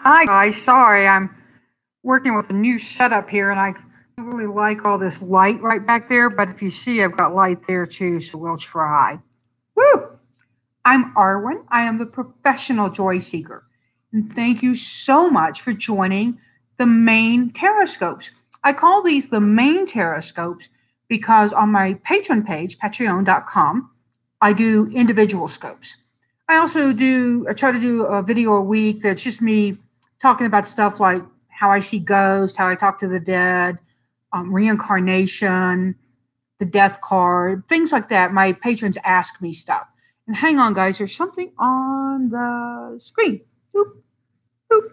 Hi guys, sorry, I'm working with a new setup here and I don't really like all this light right back there, but if you see, I've got light there too, so we'll try. Woo! I'm Arwen. I am the professional joy seeker. And thank you so much for joining the main Tarotscopes. I call these the main Tarotscopes because on my Patron page, patreon.com, I do individual scopes. I try to do a video a week that's just me talking about stuff like how I see ghosts, how I talk to the dead, reincarnation, the death card, things like that. My patrons ask me stuff. And hang on, guys, there's something on the screen. Boop, boop.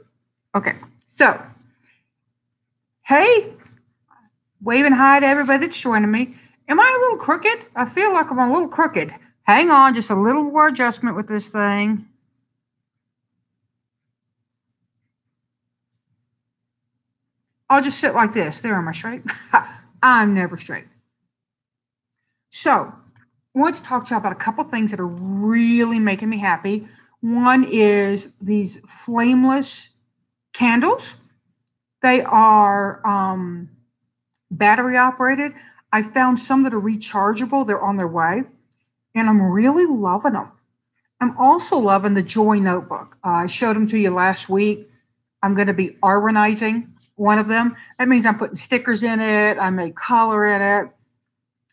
Okay, so, hey, waving hi to everybody that's joining me. Am I a little crooked? I feel like I'm a little crooked. Hang on, just a little more adjustment with this thing. I'll just sit like this. There, am I straight? I'm never straight. So, I want to talk to you about a couple things that are really making me happy. One is these flameless candles. They are battery operated. I found some that are rechargeable. They're on their way. And I'm really loving them. I'm also loving the Joy Notebook. I showed them to you last week. I'm going to be Arwenizing one of them. That means I'm putting stickers in it. I may color in it.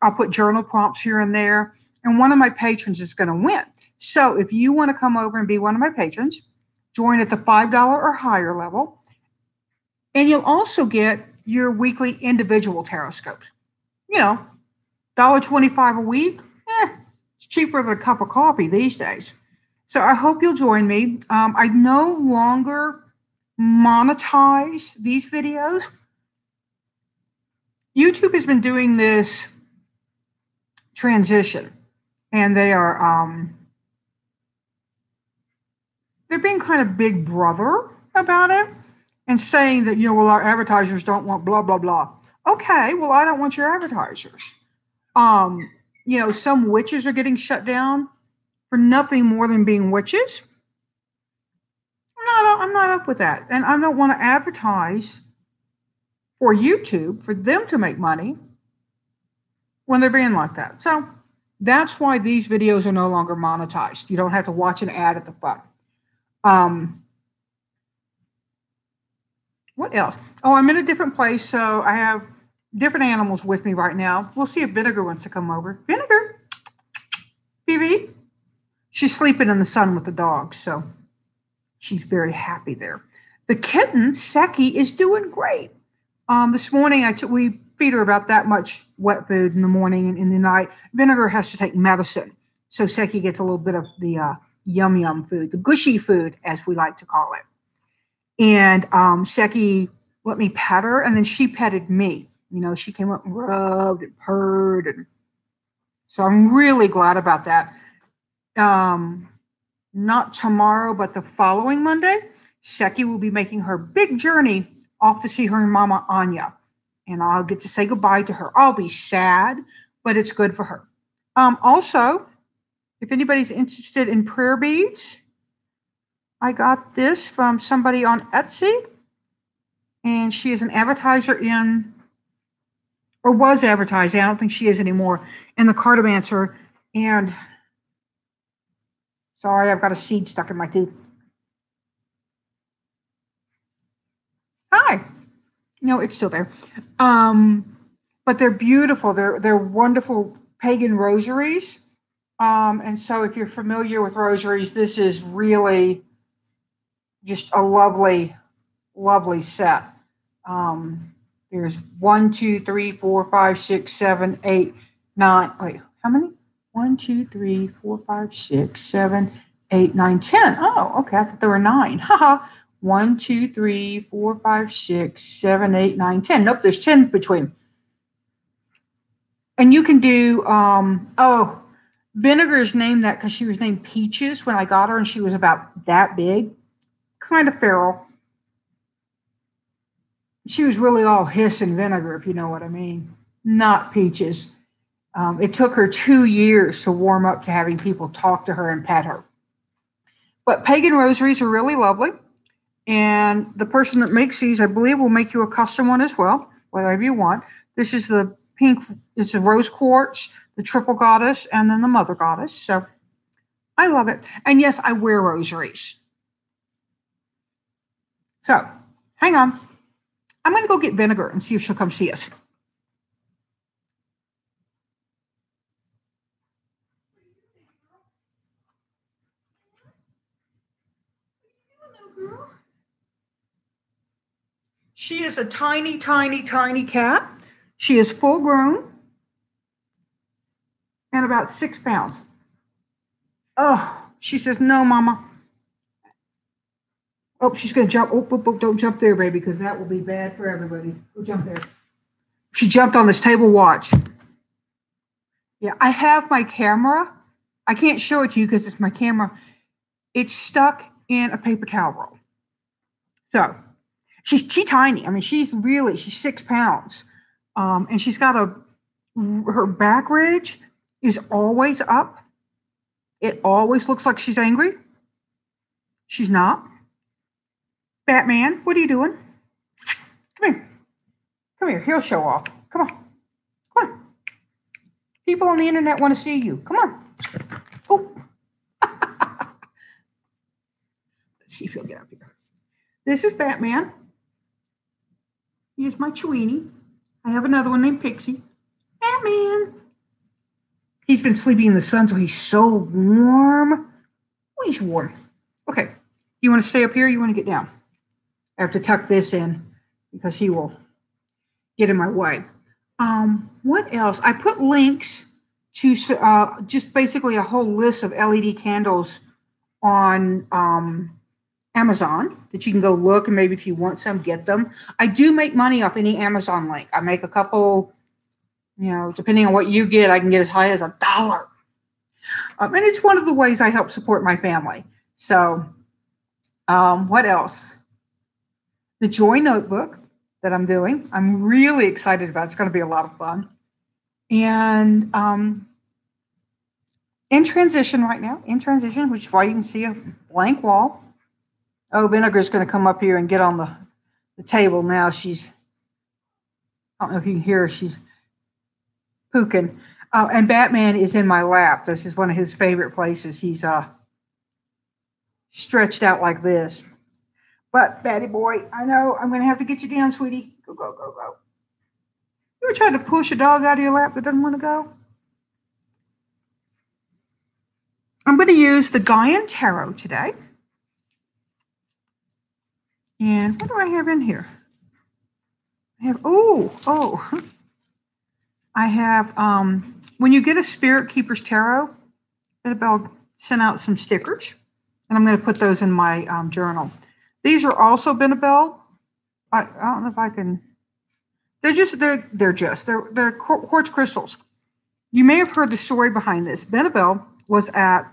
I'll put journal prompts here and there. And one of my patrons is going to win. So if you want to come over and be one of my patrons, join at the $5 or higher level. And you'll also get your weekly individual Tarotscopes. You know, $1.25 a week. It's cheaper than a cup of coffee these days. So I hope you'll join me. I no longer monetize these videos. YouTube has been doing this transition, and they are they're being kind of big brother about it and saying that, well, our advertisers don't want blah, blah, blah. Okay, well, I don't want your advertisers. Some witches are getting shut down for nothing more than being witches. I'm not up with that. And I don't want to advertise for YouTube for them to make money when they're being like that. So that's why these videos are no longer monetized. You don't have to watch an ad at the front. What else? Oh, I'm in a different place, so I have different animals with me right now. We'll see if Vinegar wants to come over. Vinegar! BB? She's sleeping in the sun with the dogs, so she's very happy there. The kitten, Seki, is doing great. This morning, we feed her about that much wet food in the morning and in the night. Vinegar has to take medicine, so Seki gets a little bit of the yum-yum food, the gushy food, as we like to call it. And Seki let me pet her, and then she petted me. She came up and rubbed and purred. And so I'm really glad about that. Not tomorrow, but the following Monday, Seki will be making her big journey off to see her mama, Anya. And I'll get to say goodbye to her. I'll be sad, but it's good for her. Also, if anybody's interested in prayer beads, I got this from somebody on Etsy. And she is an advertiser was advertising, I don't think she is anymore, in the Cartomancer. And sorry, I've got a seed stuck in my tooth. Hi. No, it's still there. But they're beautiful. They're wonderful pagan rosaries. And so if you're familiar with rosaries, this is really just a lovely, lovely set. There's 1, 2, 3, 4, 5, 6, 7, 8, 9. Wait, how many? 1, 2, 3, 4, 5, 6, 7, 8, 9, 10. Oh, okay. I thought there were 9. Haha. 1, 2, 3, 4, 5, 6, 7, 8, 9, 10. Nope, there's 10 between. And you can do, Vinegar is named that because she was named Peaches when I got her, and she was about that big. Kind of feral. She was really all hiss and vinegar, if you know what I mean. Not Peaches. It took her 2 years to warm up to having people talk to her and pet her. But pagan rosaries are really lovely. And the person that makes these, I believe, will make you a custom one as well, whatever you want. This is the pink, it's a rose quartz, the triple goddess, and then the mother goddess. So I love it. And yes, I wear rosaries. So hang on. I'm going to go get Vinegar and see if she'll come see us. She is a tiny, tiny, tiny cat. She is full grown and about 6 pounds. Oh, she says, no, Mama. Oh, she's going to jump. Oh, don't jump there, baby, because that will be bad for everybody. Go jump there. She jumped on this table. Watch. Yeah, I have my camera. I can't show it to you because it's my camera. It's stuck in a paper towel roll. So she's tiny. I mean, she's 6 pounds. And she's got her back ridge is always up. It always looks like she's angry. She's not. Batman, what are you doing? Come here. Come here. He'll show off. Come on. Come on. People on the internet want to see you. Come on. Oh. Let's see if he'll get up here. This is Batman. Here's my Chewini. I have another one named Pixie. Batman. He's been sleeping in the sun, so he's so warm. Oh, he's warm. Okay. You want to stay up here or you want to get down? I have to tuck this in because he will get in my way. What else? I put links to just basically a whole list of LED candles on Amazon that you can go look, and maybe if you want some, get them. I do make money off any Amazon link. I make a couple, depending on what you get, I can get as high as $1. And it's one of the ways I help support my family. So what else? The Joy Notebook that I'm doing, I'm really excited about. It's going to be a lot of fun. And in transition right now, which is why you can see a blank wall. Oh, Vinegar's going to come up here and get on the table now. I don't know if you can hear her, she's pooking. And Batman is in my lap. This is one of his favorite places. He's stretched out like this. But, Batty boy, I know I'm going to have to get you down, sweetie. Go, go, go, go. You ever tried to push a dog out of your lap that doesn't want to go? I'm going to use the Gaian Tarot today. And what do I have in here? I have, when you get a Spirit Keeper's Tarot, Annabelle sent out some stickers. And I'm going to put those in my journal. These are also Benebell. I don't know if I can. They're quartz crystals. You may have heard the story behind this. Benebell was at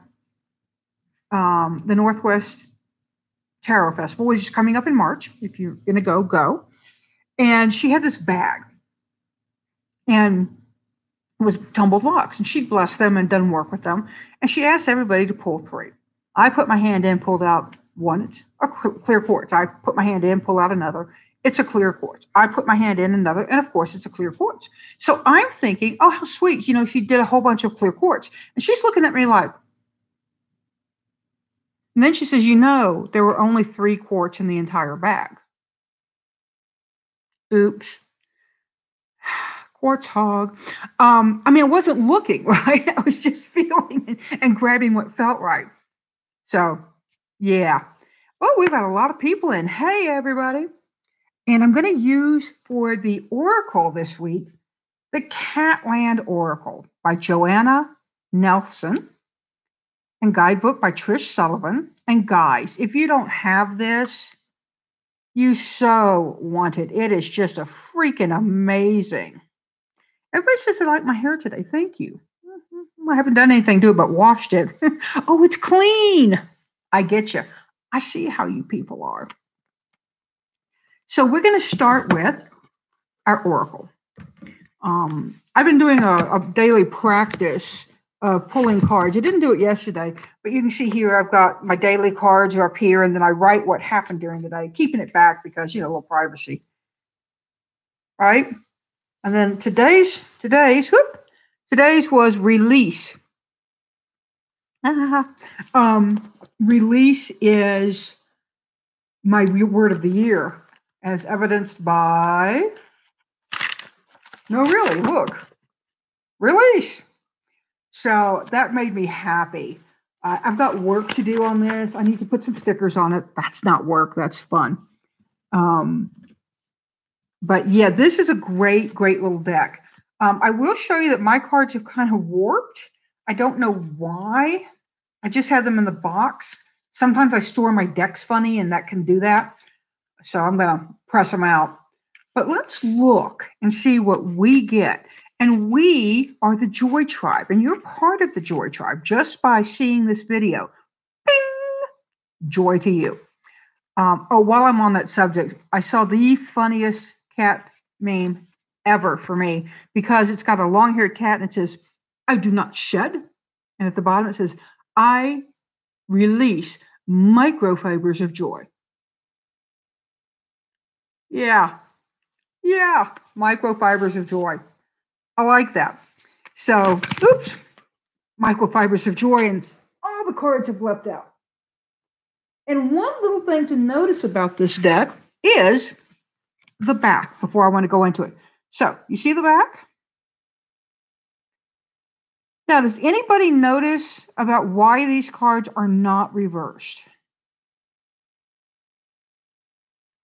the Northwest Tarot Festival, which is coming up in March. If you're going to go. And she had this bag. And it was tumbled locks. And she'd blessed them and done work with them. And she asked everybody to pull 3. I put my hand in, pulled out one. It's a clear quartz. I put my hand in, pull out another. It's a clear quartz. I put my hand in another, and of course, it's a clear quartz. So I'm thinking, oh, how sweet. She did a whole bunch of clear quartz. And she's looking at me like, and then she says, there were only 3 quartz in the entire bag. Oops. Quartz hog. I wasn't looking, right? I was just feeling and grabbing what felt right. So, yeah. Oh, we've got a lot of people in. Hey, everybody. And I'm going to use for the Oracle this week, the Catland Oracle by Joanna Nelson and guidebook by Trish Sullivan. And guys, if you don't have this, you so want it. It is just a freaking amazing. Everybody says they like my hair today. Thank you. I haven't done anything to it but washed it. Oh, it's clean. I get you. I see how you people are. So we're going to start with our Oracle. I've been doing a daily practice pulling cards. I didn't do it yesterday, but you can see here I've got my daily cards are up here, and then I write what happened during the day, keeping it back because, a little privacy. Right? And then today's was release. Release is my word of the year, as evidenced by, no, really, look, release. So that made me happy. I've got work to do on this. I need to put some stickers on it. That's not work. That's fun. But yeah, this is a great, great little deck. I will show you that my cards have kind of warped. I don't know why. I just had them in the box. Sometimes I store my decks funny, and that can do that. So I'm going to press them out. But let's look and see what we get. And we are the Joy Tribe, and you're part of the Joy Tribe just by seeing this video. Bing! Joy to you. While I'm on that subject, I saw the funniest cat meme ever for me, because it's got a long-haired cat and it says, "I do not shed." And at the bottom it says, "I release microfibers of joy." Yeah, microfibers of joy. I like that. So, oops, microfibers of joy, and all the cards have leapt out. And one little thing to notice about this deck is the back before I want to go into it. So, you see the back? Now, does anybody notice about why these cards are not reversed?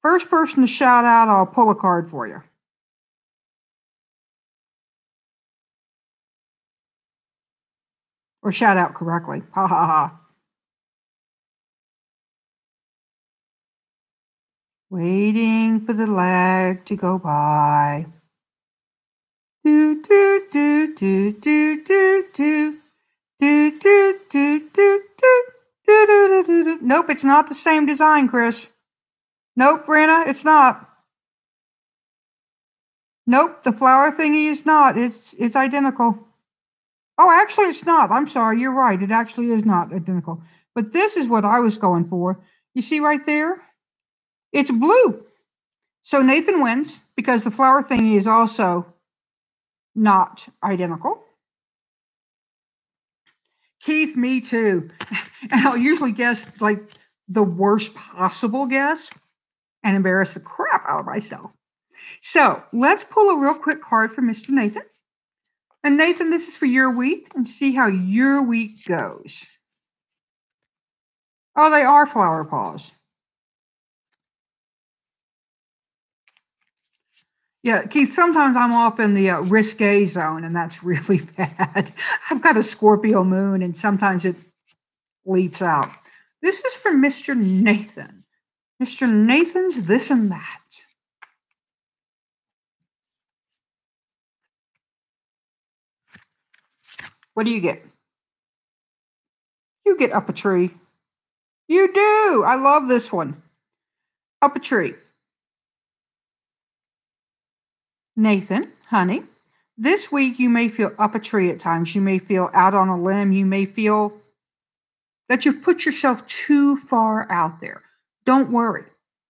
First person to shout out, I'll pull a card for you. Or shout out correctly. Ha ha ha. Waiting for the lag to go by. Do do do do do do do do do do do do do. Nope, it's not the same design, Chris. Nope, Brenna, it's not. Nope, the flower thingy is not. It's identical. Oh, actually, it's not. I'm sorry. You're right. It actually is not identical. But this is what I was going for. You see right there? It's blue. So Nathan wins because the flower thingy is also not identical. Keith, me too. And I'll usually guess like the worst possible guess and embarrass the crap out of myself. So let's pull a real quick card for Mr. Nathan. And Nathan, this is for your week, and see how your week goes. Oh, they are flower paws. Yeah, Keith, sometimes I'm off in the risque zone, and that's really bad. I've got a Scorpio moon, and sometimes it leaps out. This is for Mr. Nathan. Mr. Nathan's this and that. What do you get? You get up a tree. You do. I love this one. Up a tree. Nathan, honey, this week you may feel up a tree at times. You may feel out on a limb. You may feel that you've put yourself too far out there. Don't worry.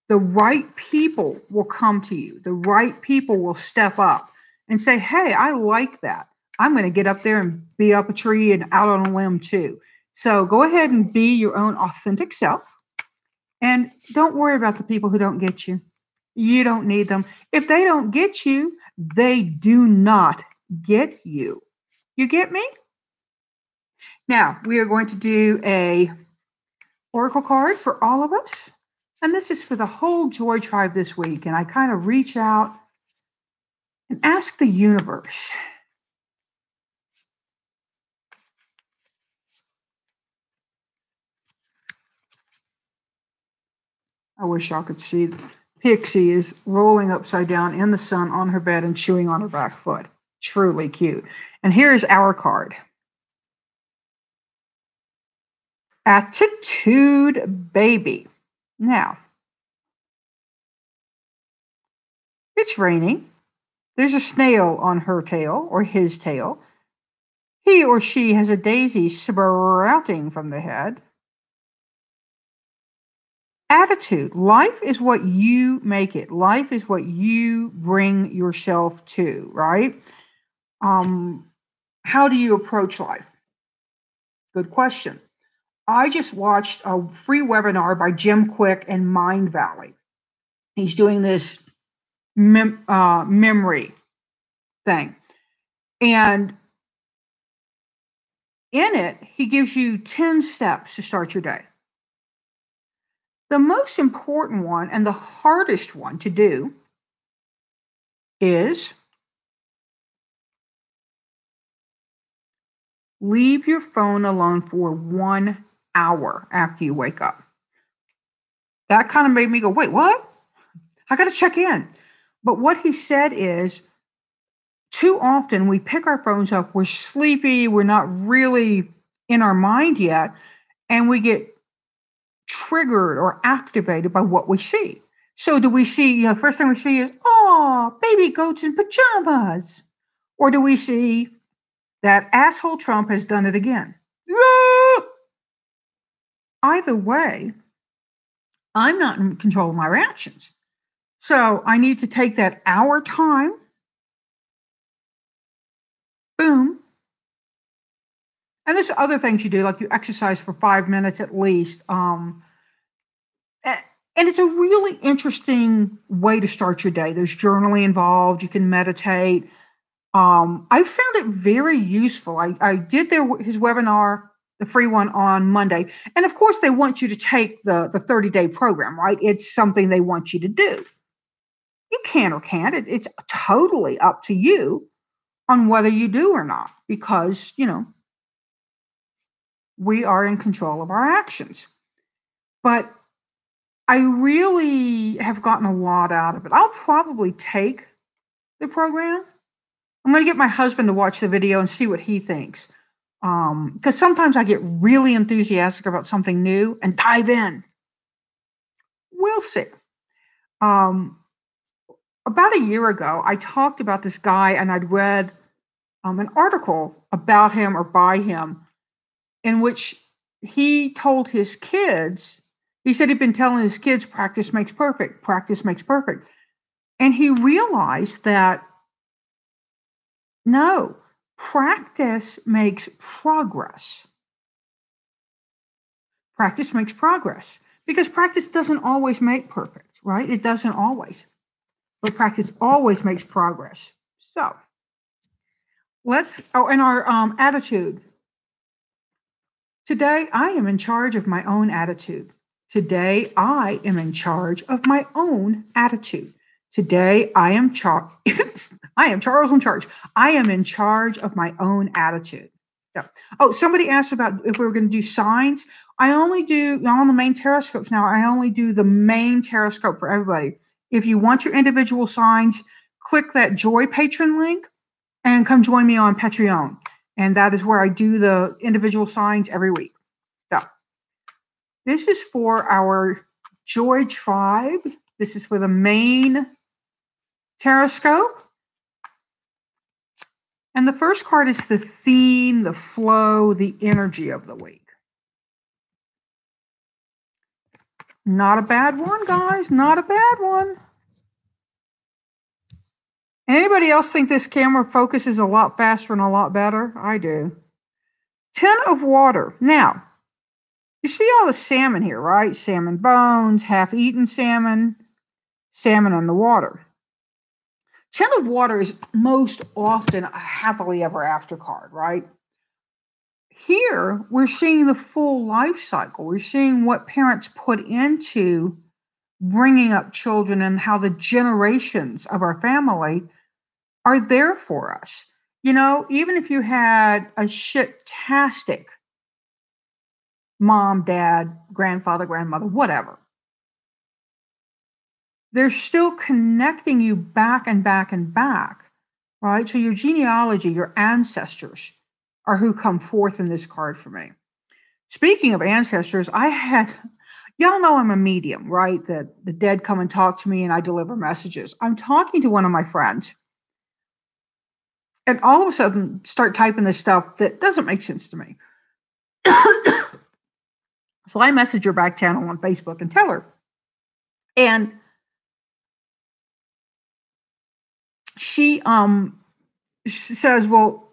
The right people will come to you. The right people will step up and say, "Hey, I like that. I'm going to get up there and be up a tree and out on a limb too." So go ahead and be your own authentic self. And don't worry about the people who don't get you. You don't need them. If they don't get you, they do not get you. You get me? Now, we are going to do a oracle card for all of us. And this is for the whole Joy Tribe this week. And I kind of reach out and ask the universe. I wish y'all could see. Pixie is rolling upside down in the sun on her bed and chewing on her back foot. Truly cute. And here is our card. Attitude Baby. Now, it's raining. There's a snail on her tail or his tail. He or she has a daisy sprouting from the head. Attitude. Life is what you make it. Life is what you bring yourself to, right? How do you approach life? Good question. I just watched a free webinar by Jim Quick and Mind Valley. He's doing this memory thing. And in it, he gives you 10 steps to start your day. The most important one and the hardest one to do is leave your phone alone for 1 hour after you wake up. That kind of made me go, wait, what? I got to check in. But what he said is, too often we pick our phones up, we're sleepy, we're not really in our mind yet, and we get triggered or activated by what we see. So do we see, the first thing we see is, oh, baby goats in pajamas. Or do we see that asshole Trump has done it again? Either way, I'm not in control of my reactions. So I need to take that hour time. Boom. And there's other things you do, like you exercise for 5 minutes at least. And it's a really interesting way to start your day. There's journaling involved. You can meditate. I found it very useful. I did his webinar, the free one, on Monday. And of course, they want you to take the 30-day program, right? It's something they want you to do. You can or can't. It's totally up to you on whether you do or not, because, we are in control of our actions. But I really have gotten a lot out of it. I'll probably take the program. I'm going to get my husband to watch the video and see what he thinks. Because sometimes I get really enthusiastic about something new and dive in. We'll see. About a year ago, I talked about this guy, and I'd read an article about him or by him in which he told his kids, he said he'd been telling his kids, practice makes perfect, practice makes perfect. And he realized that, no, practice makes progress. Practice makes progress. Because practice doesn't always make perfect, right? It doesn't always. But practice always makes progress. So, and our attitude. Today, I am in charge of my own attitude. Today, I am in charge of my own attitude. Today, I am Charles in charge. I am in charge of my own attitude. So, somebody asked about if we were going to do signs. I only do, on the main Tarotscopes now, I only do the main Tarotscope for everybody. If you want your individual signs, click that Joy Patron link and come join me on Patron. And that is where I do the individual signs every week. So this is for our Joy Tribe. This is for the main Tarotscope. And the first card is the theme, the flow, the energy of the week. Not a bad one, guys. Not a bad one. Anybody else think this camera focuses a lot faster and a lot better? I do. 10 of water. Now, you see all the salmon here, right? Salmon bones, half-eaten salmon, salmon in the water. 10 of water is most often a happily ever after card, right? Here, we're seeing the full life cycle. We're seeing what parents put into bringing up children and how the generations of our family are there for us. Even if you had a shit-tastic mom, dad, grandfather, grandmother, whatever, they're still connecting you back and back and back, right? So your genealogy, your ancestors are who come forth in this card for me. Speaking of ancestors, y'all know I'm a medium, right? That the dead come and talk to me and I deliver messages. I'm talking to one of my friends and all of a sudden start typing this stuff that doesn't make sense to me. So I message her back channel on Facebook and tell her. And she says, well,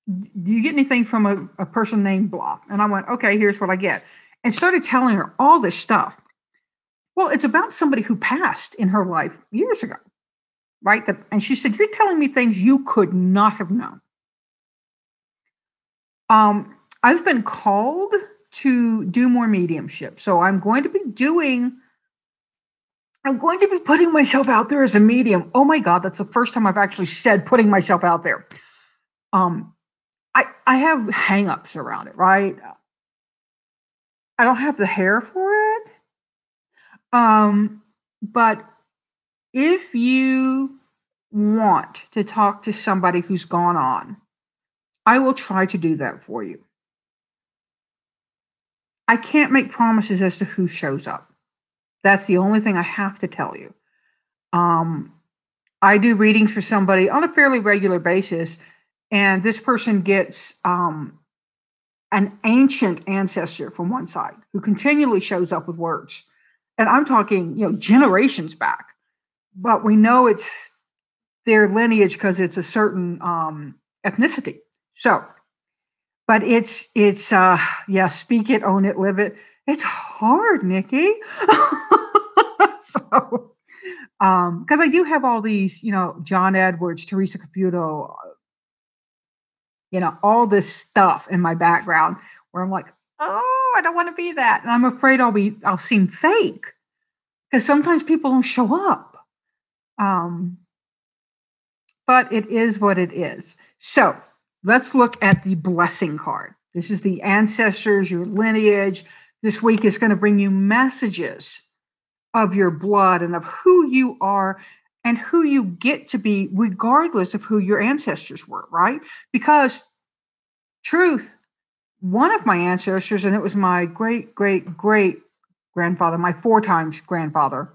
do you get anything from a person named blah? And I went, okay, here's what I get. And started telling her all this stuff. Well, it's about somebody who passed in her life years ago, right? And she said, you're telling me things you could not have known. I've been called to do more mediumship. So I'm going to be putting myself out there as a medium. Oh my God, that's the first time I've actually said putting myself out there. I have hangups around it, right? I don't have the hair for it. But if you want to talk to somebody who's gone on, I will try to do that for you. I can't make promises as to who shows up. That's the only thing I have to tell you. I do readings for somebody on a fairly regular basis, and this person gets an ancient ancestor from one side who continually shows up with words. And I'm talking, generations back. But we know it's their lineage because it's a certain ethnicity. So, but it's speak it, own it, live it. It's hard, Nikki. So, because I do have all these, John Edwards, Teresa Caputo, all this stuff in my background where I'm like, oh, I don't want to be that. And I'm afraid I'll seem fake because sometimes people don't show up. But it is what it is. So let's look at the blessing card. This is the ancestors, your lineage. This week is going to bring you messages of your blood and of who you are and who you get to be, regardless of who your ancestors were, right? Because truth, one of my ancestors, and it was my great, great, great grandfather, my 4 times grandfather,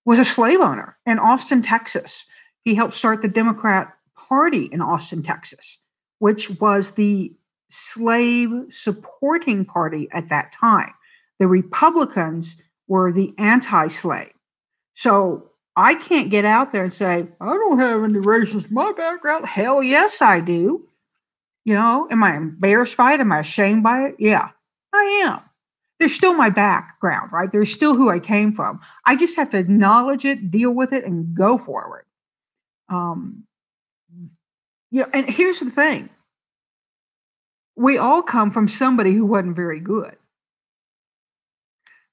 was a slave owner in Austin, Texas. He helped start the Democrat Party in Austin, Texas, which was the slave supporting party at that time. The Republicans were the anti-slave. So I can't get out there and say, I don't have any racist in my background. Hell yes, I do. Am I embarrassed by it? Am I ashamed by it? Yeah, I am. There's still my background, right? There's still who I came from. I just have to acknowledge it, deal with it, and go forward. And here's the thing. We all come from somebody who wasn't very good,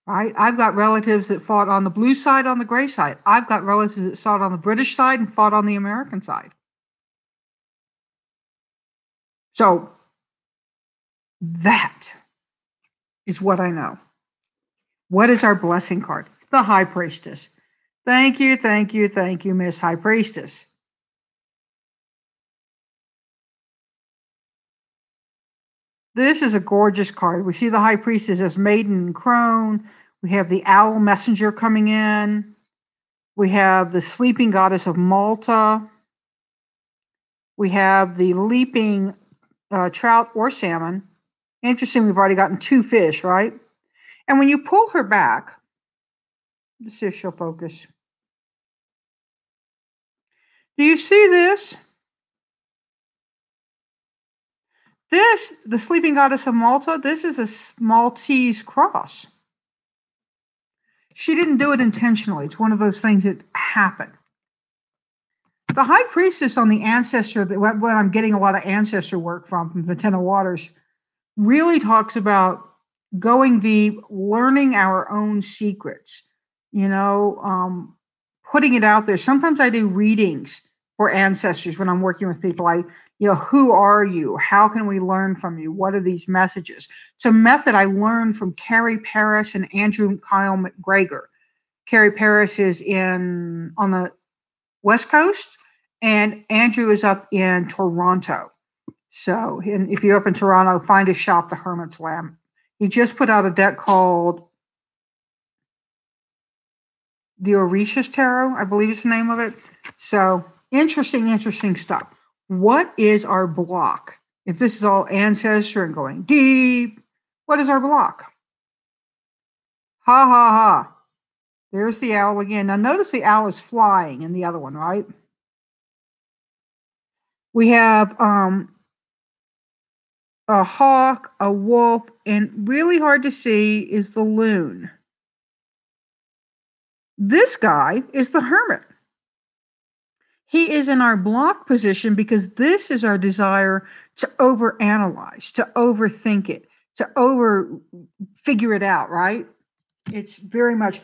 right? I've got relatives that fought on the blue side, on the gray side. I've got relatives that fought on the British side and fought on the American side. So that is what I know. What is our blessing card? The High Priestess. Thank you, thank you, thank you, Miss High Priestess. This is a gorgeous card. We see the High Priestess as maiden and crone. We have the owl messenger coming in. We have the sleeping goddess of Malta. We have the leaping trout or salmon. Interesting, we've already gotten 2 fish, right? And when you pull her back, let's see if she'll focus. Do you see this? This, the sleeping goddess of Malta, this is a Maltese cross. She didn't do it intentionally. It's one of those things that happened. The High Priestess on the ancestor, what I'm getting a lot of ancestor work from the Ten of Waters, really talks about going deep, learning our own secrets, putting it out there. Sometimes I do readings for ancestors when I'm working with people. Who are you? How can we learn from you? What are these messages? It's a method I learned from Carrie Paris and Andrew Kyle McGregor. Carrie Paris is on the West Coast, and Andrew is up in Toronto. So if you're up in Toronto, find his shop, The Hermit's Lamb. He just put out a deck called the Orishas Tarot, I believe is the name of it. So interesting stuff. What is our block? If this is all ancestor and going deep, what is our block? Ha, ha, ha. There's the owl again. Now, notice the owl is flying in the other one, right? We have a hawk, a wolf, and really hard to see is the loon. This guy is the hermit. He is in our block position because this is our desire to overanalyze, to overthink it, to figure it out, right? It's very much,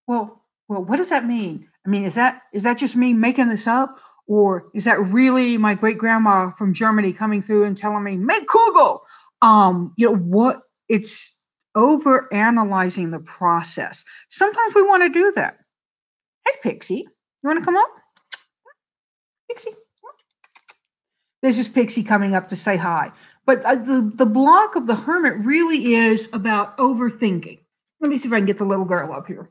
well, what does that mean? I mean, is that just me making this up? Or is that really my great grandma from Germany coming through and telling me, make Kugel? What? It's over analyzing the process. Sometimes we want to do that. Hey, Pixie, you want to come up? Pixie. This is Pixie coming up to say hi. But the block of the hermit really is about overthinking. Let me see if I can get the little girl up here.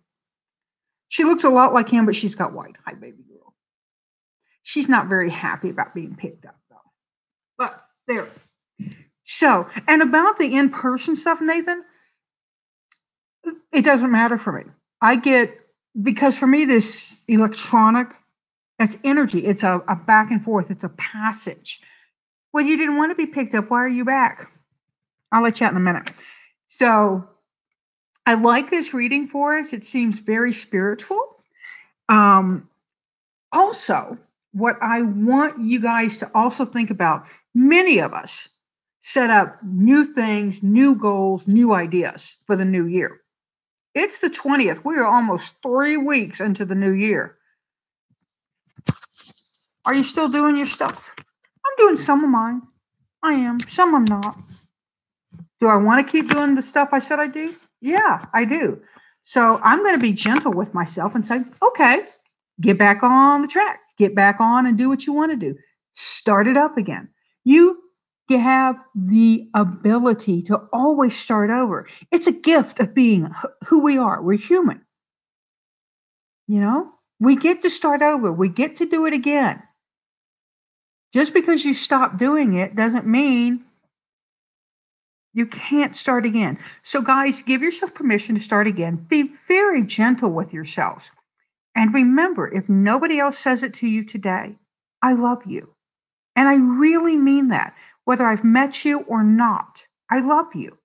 She looks a lot like him, but she's got white. Hi, baby girl. She's not very happy about being picked up, though. But there. So, and about the in-person stuff, Nathan, it doesn't matter for me. Because for me, this electronic, that's energy. It's a back and forth. It's a passage. Well, you didn't want to be picked up. Why are you back? I'll let you out in a minute. So I like this reading for us. It seems very spiritual. Also, what I want you guys to also think about, many of us set up new things, new goals, new ideas for the new year. It's the 20th. We are almost 3 weeks into the new year. Are you still doing your stuff? I'm doing some of mine. I am. Some I'm not. Do I want to keep doing the stuff I said I do? Yeah, I do. So I'm going to be gentle with myself and say, okay, get back on the track. Get back on and do what you want to do. Start it up again. You have the ability to always start over. It's a gift of being who we are. We're human. We get to start over. We get to do it again. Just because you stop doing it doesn't mean you can't start again. So guys, give yourself permission to start again. Be very gentle with yourselves. And remember, if nobody else says it to you today, I love you. And I really mean that. Whether I've met you or not, I love you.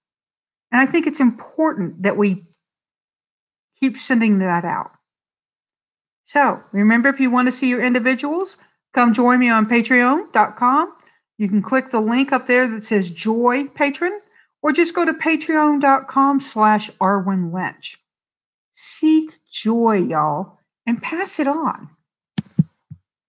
And I think it's important that we keep sending that out. So remember, if you want to see your individuals, come join me on patreon.com. You can click the link up there that says Joy Patron, or just go to patreon.com/Arwen Lynch. Seek joy, y'all, and pass it on.